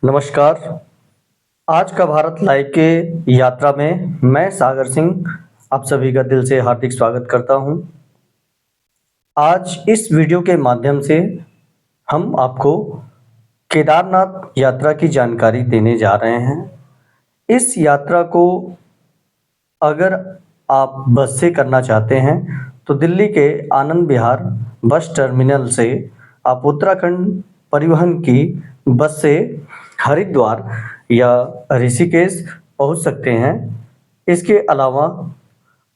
नमस्कार। आज का भारत लाइव के यात्रा में मैं सागर सिंह आप सभी का दिल से हार्दिक स्वागत करता हूं। आज इस वीडियो के माध्यम से हम आपको केदारनाथ यात्रा की जानकारी देने जा रहे हैं। इस यात्रा को अगर आप बस से करना चाहते हैं तो दिल्ली के आनंद विहार बस टर्मिनल से आप उत्तराखंड परिवहन की बस से हरिद्वार या ऋषिकेश पहुंच सकते हैं। इसके अलावा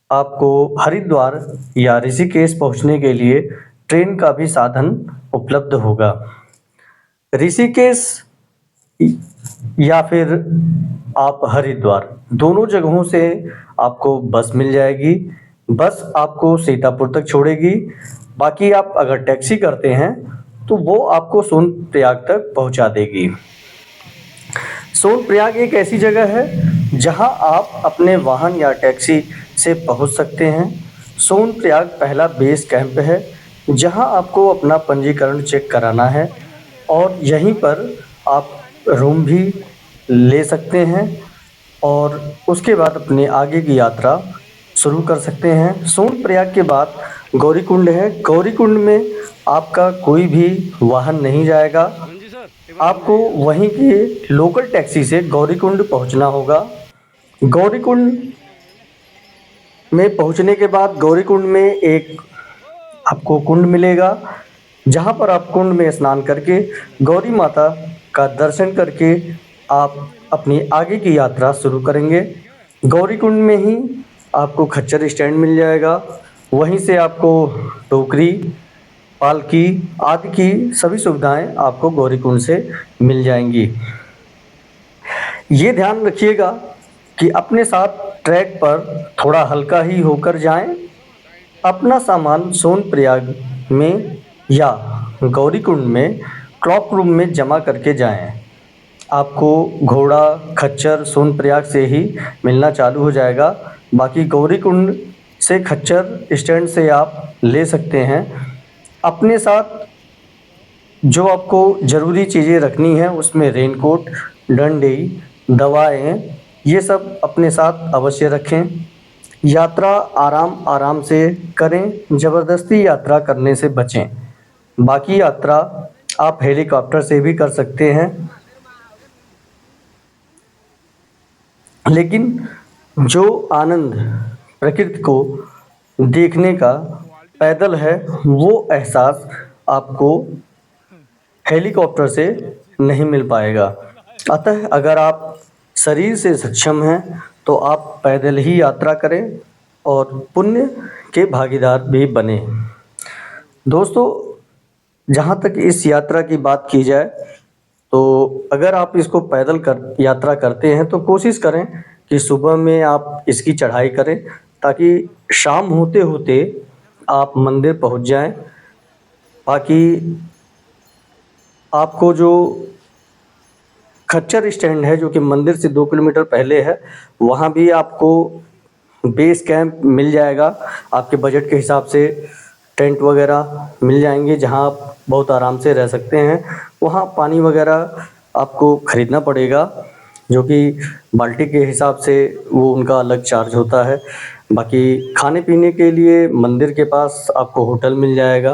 आपको हरिद्वार या ऋषिकेश पहुंचने के लिए ट्रेन का भी साधन उपलब्ध होगा। ऋषिकेश या फिर आप हरिद्वार दोनों जगहों से आपको बस मिल जाएगी। बस आपको सीतापुर तक छोड़ेगी। बाकी आप अगर टैक्सी करते हैं तो वो आपको सोनप्रयाग तक पहुंचा देगी। सोनप्रयाग एक ऐसी जगह है जहां आप अपने वाहन या टैक्सी से पहुंच सकते हैं। सोनप्रयाग पहला बेस कैंप है जहां आपको अपना पंजीकरण चेक कराना है और यहीं पर आप रूम भी ले सकते हैं और उसके बाद अपनी आगे की यात्रा शुरू कर सकते हैं। सोनप्रयाग के बाद गौरीकुंड है। गौरीकुंड में आपका कोई भी वाहन नहीं जाएगा। आपको वहीं की लोकल टैक्सी से गौरीकुंड पहुंचना होगा। गौरीकुंड में पहुंचने के बाद गौरीकुंड में एक आपको कुंड मिलेगा जहां पर आप कुंड में स्नान करके गौरी माता का दर्शन करके आप अपनी आगे की यात्रा शुरू करेंगे। गौरीकुंड में ही आपको खच्चर स्टैंड मिल जाएगा। वहीं से आपको टोकरी, पालकी आदि की सभी सुविधाएं आपको गौरीकुंड से मिल जाएंगी। ये ध्यान रखिएगा कि अपने साथ ट्रैक पर थोड़ा हल्का ही होकर जाएं। अपना सामान सोनप्रयाग में या गौरीकुंड में क्लॉक रूम में जमा करके जाएं। आपको घोड़ा खच्चर सोनप्रयाग से ही मिलना चालू हो जाएगा। बाकी गौरीकुंड से खच्चर स्टैंड से आप ले सकते हैं। अपने साथ जो आपको ज़रूरी चीज़ें रखनी है उसमें रेनकोट, डंडे, दवाएं ये सब अपने साथ अवश्य रखें। यात्रा आराम आराम से करें, ज़बरदस्ती यात्रा करने से बचें। बाकी यात्रा आप हेलीकॉप्टर से भी कर सकते हैं, लेकिन जो आनंद प्रकृति को देखने का पैदल है वो एहसास आपको हेलीकॉप्टर से नहीं मिल पाएगा। अतः अगर आप शरीर से सक्षम हैं तो आप पैदल ही यात्रा करें और पुण्य के भागीदार भी बने। दोस्तों, जहाँ तक इस यात्रा की बात की जाए तो अगर आप इसको पैदल यात्रा करते हैं तो कोशिश करें कि सुबह में आप इसकी चढ़ाई करें ताकि शाम होते होते आप मंदिर पहुंच जाएं। बाकी आपको जो खच्चर स्टैंड है जो कि मंदिर से 2 किलोमीटर पहले है, वहाँ भी आपको बेस कैंप मिल जाएगा। आपके बजट के हिसाब से टेंट वगैरह मिल जाएंगे जहाँ आप बहुत आराम से रह सकते हैं। वहाँ पानी वगैरह आपको ख़रीदना पड़ेगा जो कि बाल्टी के हिसाब से वो उनका अलग चार्ज होता है। बाकी खाने पीने के लिए मंदिर के पास आपको होटल मिल जाएगा,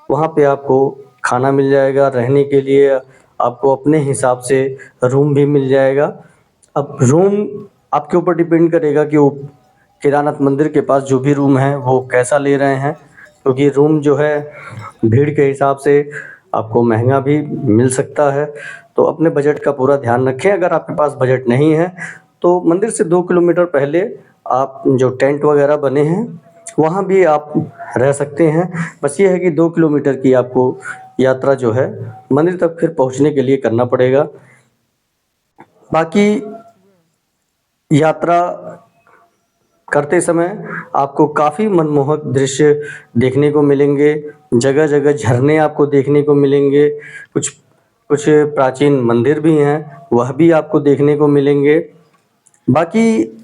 वहाँ पे आपको खाना मिल जाएगा। रहने के लिए आपको अपने हिसाब से रूम भी मिल जाएगा। अब रूम आपके ऊपर डिपेंड करेगा कि वो केदारनाथ मंदिर के पास जो भी रूम है वो कैसा ले रहे हैं, क्योंकि रूम जो है भीड़ के हिसाब से आपको महंगा भी मिल सकता है। तो अपने बजट का पूरा ध्यान रखें। अगर आपके पास बजट नहीं है तो मंदिर से 2 किलोमीटर पहले आप जो टेंट वगैरह बने हैं वहाँ भी आप रह सकते हैं। बस ये है कि 2 किलोमीटर की आपको यात्रा जो है मंदिर तक फिर पहुँचने के लिए करना पड़ेगा। बाकी यात्रा करते समय आपको काफ़ी मनमोहक दृश्य देखने को मिलेंगे। जगह जगह झरने आपको देखने को मिलेंगे। कुछ कुछ प्राचीन मंदिर भी हैं, वह भी आपको देखने को मिलेंगे। बाकी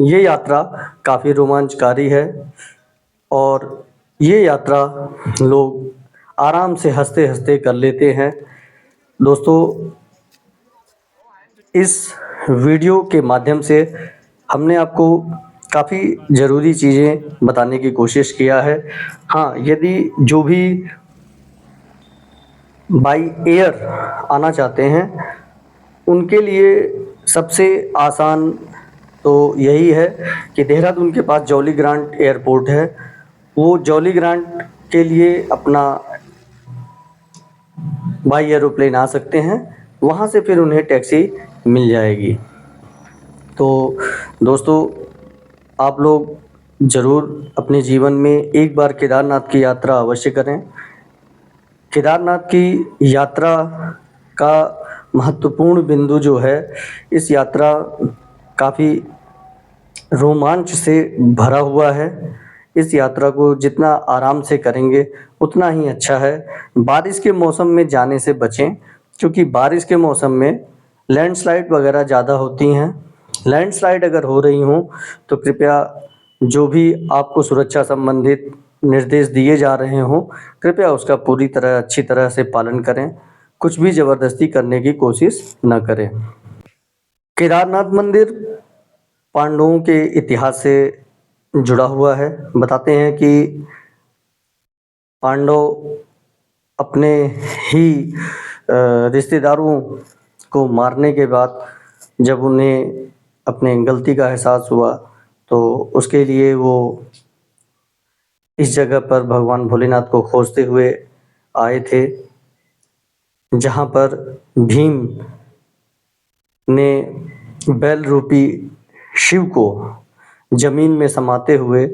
ये यात्रा काफ़ी रोमांचकारी है और ये यात्रा लोग आराम से हंसते हंसते कर लेते हैं। दोस्तों, इस वीडियो के माध्यम से हमने आपको काफ़ी ज़रूरी चीज़ें बताने की कोशिश किया है। हाँ, यदि जो भी बाय एयर आना चाहते हैं उनके लिए सबसे आसान तो यही है कि देहरादून के पास जॉली ग्रांट एयरपोर्ट है। वो जॉली ग्रांट के लिए अपना बाय एरोप्लेन आ सकते हैं, वहाँ से फिर उन्हें टैक्सी मिल जाएगी। तो दोस्तों, आप लोग ज़रूर अपने जीवन में एक बार केदारनाथ की यात्रा अवश्य करें। केदारनाथ की यात्रा का महत्वपूर्ण बिंदु जो है, इस यात्रा काफ़ी रोमांच से भरा हुआ है। इस यात्रा को जितना आराम से करेंगे उतना ही अच्छा है। बारिश के मौसम में जाने से बचें, क्योंकि बारिश के मौसम में लैंडस्लाइड वगैरह ज़्यादा होती हैं। लैंडस्लाइड अगर हो रही हों तो कृपया जो भी आपको सुरक्षा संबंधित निर्देश दिए जा रहे हों, कृपया उसका पूरी तरह अच्छी तरह से पालन करें। कुछ भी ज़बरदस्ती करने की कोशिश न करें। केदारनाथ मंदिर पांडवों के इतिहास से जुड़ा हुआ है। बताते हैं कि पांडव अपने ही रिश्तेदारों को मारने के बाद जब उन्हें अपने गलती का एहसास हुआ तो उसके लिए वो इस जगह पर भगवान भोलेनाथ को खोजते हुए आए थे, जहाँ पर भीम ने बैल रूपी शिव को जमीन में समाते हुए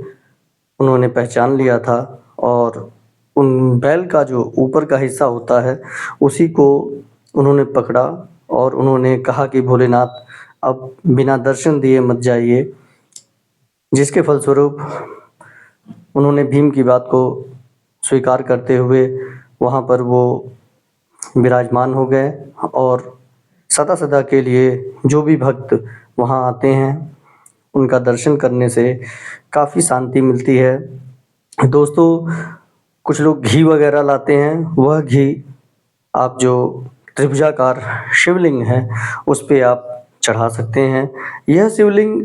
उन्होंने पहचान लिया था और उन बैल का जो ऊपर का हिस्सा होता है उसी को उन्होंने पकड़ा और उन्होंने कहा कि भोलेनाथ अब बिना दर्शन दिए मत जाइए, जिसके फलस्वरूप उन्होंने भीम की बात को स्वीकार करते हुए वहाँ पर वो विराजमान हो गए और सदा सदा के लिए जो भी भक्त वहाँ आते हैं उनका दर्शन करने से काफ़ी शांति मिलती है। दोस्तों, कुछ लोग घी वगैरह लाते हैं, वह घी आप जो त्रिभुजाकार शिवलिंग है उस पे आप चढ़ा सकते हैं। यह शिवलिंग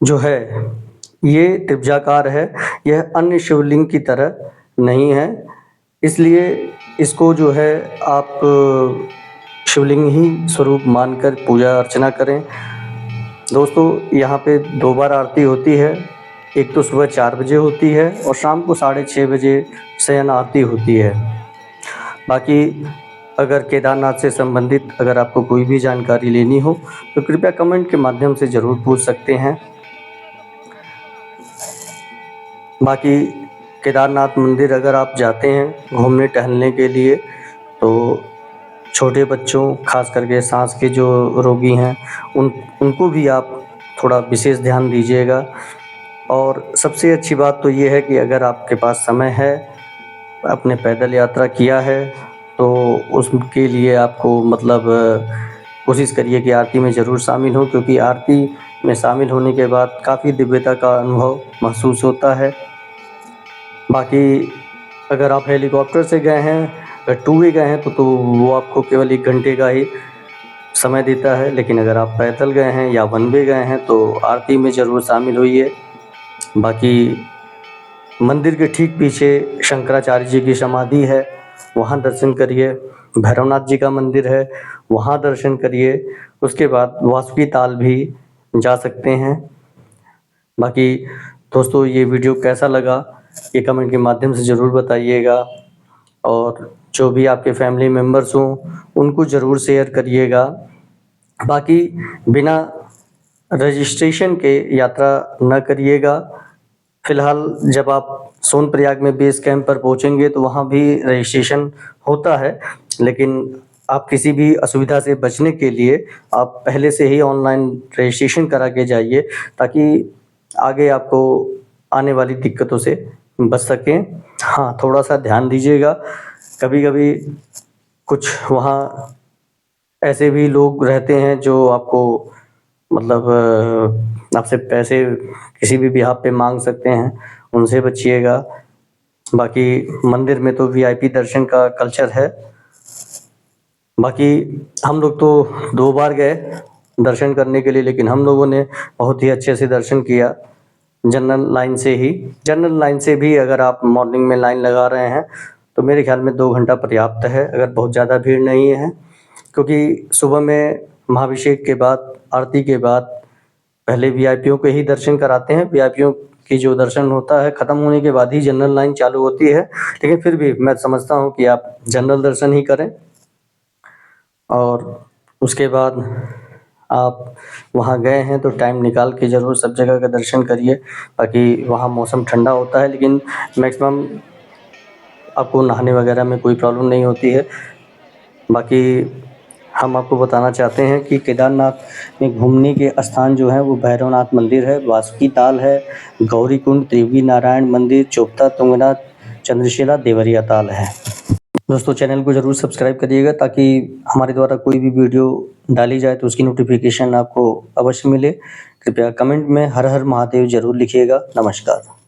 जो है ये त्रिभुजाकार है, यह अन्य शिवलिंग की तरह नहीं है, इसलिए इसको जो है आप शिवलिंग ही स्वरूप मानकर पूजा अर्चना करें। दोस्तों, यहाँ पे 2 बार आरती होती है, एक तो सुबह 4 बजे होती है और शाम को 6:30 बजे शयन आरती होती है। बाकी अगर केदारनाथ से संबंधित अगर आपको कोई भी जानकारी लेनी हो तो कृपया कमेंट के माध्यम से ज़रूर पूछ सकते हैं। बाकी केदारनाथ मंदिर अगर आप जाते हैं घूमने टहलने के लिए तो छोटे बच्चों, खास करके सांस के जो रोगी हैं उनको भी आप थोड़ा विशेष ध्यान दीजिएगा। और सबसे अच्छी बात तो ये है कि अगर आपके पास समय है, आपने पैदल यात्रा किया है तो उसके लिए आपको मतलब कोशिश करिए कि आरती में ज़रूर शामिल हो, क्योंकि आरती में शामिल होने के बाद काफ़ी दिव्यता का अनुभव महसूस होता है। बाकी अगर आप हेलीकॉप्टर से गए हैं, अगर टू वे गए हैं तो वो आपको केवल 1 घंटे का ही समय देता है, लेकिन अगर आप पैदल गए हैं या वन वे गए हैं तो आरती में ज़रूर शामिल होइए। बाकी मंदिर के ठीक पीछे शंकराचार्य जी की समाधि है, वहाँ दर्शन करिए। भैरवनाथ जी का मंदिर है, वहाँ दर्शन करिए। उसके बाद वासुकी ताल भी जा सकते हैं। बाकी दोस्तों, ये वीडियो कैसा लगा ये कमेंट के माध्यम से ज़रूर बताइएगा और जो भी आपके फैमिली मेम्बर्स हों उनको ज़रूर शेयर करिएगा। बाकी बिना रजिस्ट्रेशन के यात्रा न करिएगा। फ़िलहाल जब आप सोनप्रयाग में बेस कैंप पर पहुंचेंगे तो वहां भी रजिस्ट्रेशन होता है, लेकिन आप किसी भी असुविधा से बचने के लिए आप पहले से ही ऑनलाइन रजिस्ट्रेशन करा के जाइए, ताकि आगे आपको आने वाली दिक्कतों से बच सकें। हाँ, थोड़ा सा ध्यान दीजिएगा, कभी कभी कुछ वहाँ ऐसे भी लोग रहते हैं जो आपको मतलब आपसे पैसे किसी भी बिहाफ़ पे मांग सकते हैं, उनसे बचिएगा। बाकी मंदिर में तो वीआईपी दर्शन का कल्चर है। बाकी हम लोग तो 2 बार गए दर्शन करने के लिए, लेकिन हम लोगों ने बहुत ही अच्छे से दर्शन किया जनरल लाइन से ही। जनरल लाइन से भी अगर आप मॉर्निंग में लाइन लगा रहे हैं तो मेरे ख्याल में 2 घंटा पर्याप्त है, अगर बहुत ज़्यादा भीड़ नहीं है। क्योंकि सुबह में महाभिषेक के बाद, आरती के बाद पहले वीआईपीओ के ही दर्शन कराते हैं। वीआईपीओ की जो दर्शन होता है ख़त्म होने के बाद ही जनरल लाइन चालू होती है, लेकिन फिर भी मैं समझता हूँ कि आप जनरल दर्शन ही करें। और उसके बाद आप वहाँ गए हैं तो टाइम निकाल के ज़रूर सब जगह का दर्शन करिए। बाकी वहाँ मौसम ठंडा होता है, लेकिन मैक्सिमम आपको नहाने वगैरह में कोई प्रॉब्लम नहीं होती है। बाकी हम आपको बताना चाहते हैं कि केदारनाथ में घूमने के स्थान जो हैं वो भैरवनाथ मंदिर है, बासुकी ताल है, गौरीकुंड, त्रिवेणी नारायण मंदिर, चोपता, तुंगनाथ, चंद्रशिला, देवरिया ताल है। दोस्तों चैनल को ज़रूर सब्सक्राइब करिएगा ताकि हमारे द्वारा कोई भी वीडियो डाली जाए तो उसकी नोटिफिकेशन आपको अवश्य मिले। कृपया कमेंट में हर हर महादेव ज़रूर लिखिएगा। नमस्कार।